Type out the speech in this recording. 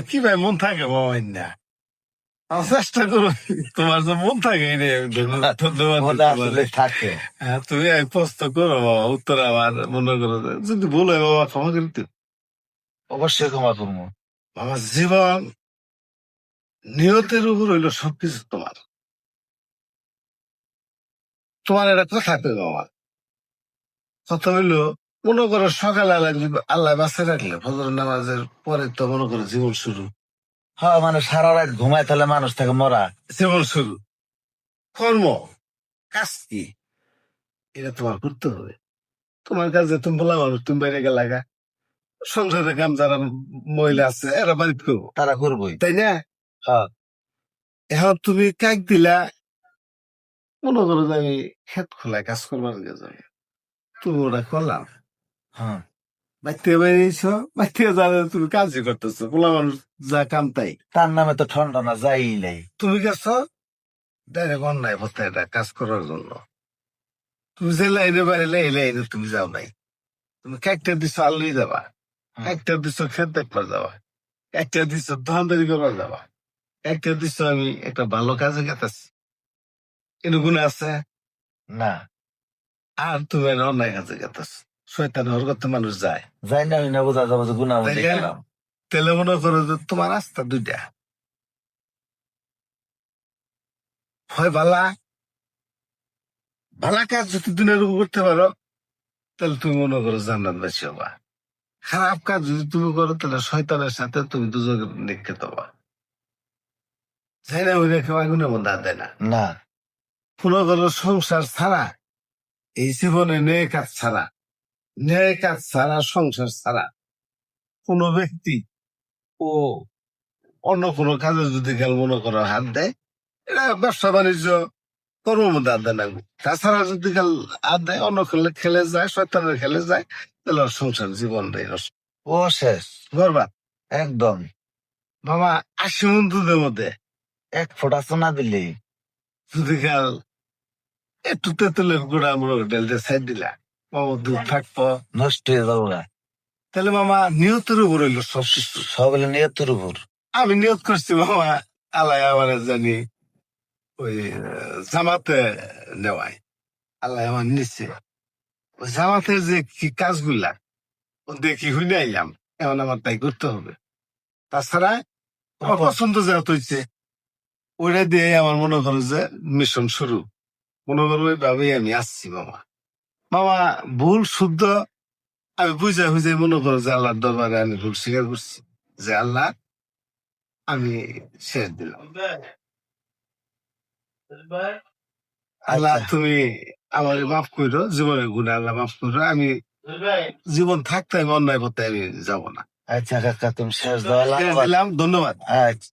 কি ভাই মন থাকে বাবা না আমি চেষ্টা করো তোমার যে মন থাকে ধন্যবাদ মনে আসলে থাকে। তুমি এক প্রশ্ন করো বাবা উত্তর আমার মনে করো যদি বলে বাবা ক্ষমা করতে অবশ্যই ক্ষমা করবো। বাবা জীবন নিয়তের উপর হইলো সবকিছু তোমার তোমার এটা কথা থাকবে বাবা কথা হইলো মনে করো সকালে আল্লাহ বাঁচে রাখলে ফজর নামাজের পরে তো মনে করো জীবন শুরু হ্যাঁ মানে সারা রাত ঘুমায় তাহলে মানুষ থাকে মরা। জীবন শুরু কর্ম কাজ কি এটা তোমার করতে হবে তোমার কাছে তুমি বলা মানুষ তুমি বাইরে গেলাগা সংসারের কাম যারা মহিলা আছে এরা বাড়িতে করবো তারা করবোই। তাই না হ্যাঁ এখন তুমি কাক দিলা মনে করো যে আমি ক্ষেত খোলায় কাজ করবার যাবে তুমি ওটা করলাম হ্যাঁ বাইতে বেরিয়েছ বাইতে যাবে তুমি কাজই করতেছো পোলা মানুষ যা কাম তাই তার নামে তো ঠন্ডা না যাই নাই। তুমি গেছো ডাইরেক্ট অন্যায় পথে এটা কাজ করার জন্য তুমি যে লাইনে বাড়িলে এই লাইনে তুমি যাও নাই তুমি কাকটা দিছো আল্লুই যাবা একটা দিছো ক্ষেত দেখবার যাবা একটা দিছো দোকানদারি করবার যাবা একটা দিছো আমি একটা ভালো কাজে গেতেছি কিন্তু গুণ আছে না আর তুমি একটা অন্যায় কাজে গেতেছ শয়তান হরকত মানুষ যায় যাই না হই না বোঝা যাবো যে গুণা তাই না? গেলাম। তাহলে মনে করো যে তোমার রাস্তা দুইটা হয় ভালা ভালা কাজ যদি দুনিয়ার উপর করতে পারো তাহলে তুমি মনে করো জান্নাত বাসী হবা খারাপ কাজ যদি তুমি করো তাহলে শয়তানের সাথে তুমি দুজনে নিক্ষেপ হবা যাই না ওই রেখে আগুনের মধ্যে হাত দেয় না না মনে করো সংসার ছাড়া এই জীবনে ন্যায় কাজ ছাড়া ন্যায় কাজ ছাড়া সংসার ছাড়া কোন ব্যক্তি ও অন্য কোনো কাজে যদি গেল মনে করো হাত দেয় এটা ব্যবসা বাণিজ্য কর্মের মধ্যে হাত দেয় না তাছাড়া যদি গেল হাত দেয় অন্য খেলে যায় শয়তানের খেলে যায় তাহলে ওর সংসার জীবন ও শেষ বরবাদ একদম। বাবা 80 মণ দুধের মধ্যে এক ফোঁটা সোনা দিলে যদি গেল একটু তেঁতুলের গুঁড়া মনে ডেল দিয়ে সাইড দিলা বাবা দুধ থাকবো নষ্ট হয়ে যাবো গা। তাহলে মামা নিয়তের উপর হইলো সবকিছু সব হলো নিয়তের উপর। আমি নিয়ত করছি মামা আল্লাহ আমার জানি ওই জামাতে নেওয়ায় আল্লাহ আমার নিচ্ছে ওই জামাতের যে কি কাজগুলা ও দেখি হুইনে আইলাম এখন আমার তাই করতে হবে তাছাড়া আমার পছন্দ যেহেতু হইছে ওইটা দিয়ে আমার মনে করো যে মিশন শুরু মনে করো ওইভাবেই আমি আসছি মামা মামা ভুল শুদ্ধ আমি বুঝে বুঝে মনে করো যে আল্লাহর দরবারে আমি ভুল স্বীকার করছি যে আল্লাহ আমি শেষ দিলাম আল্লাহ আচ্ছা। তুমি আমার মাফ করো জীবনের গুণে আল্লাহ মাফ করো আমি জীবন থাকতে আমি অন্যায় পথে আমি যাবো না আচ্ছা কাকা তুমি শেষ দেওয়া দিলাম ধন্যবাদ আচ্ছা।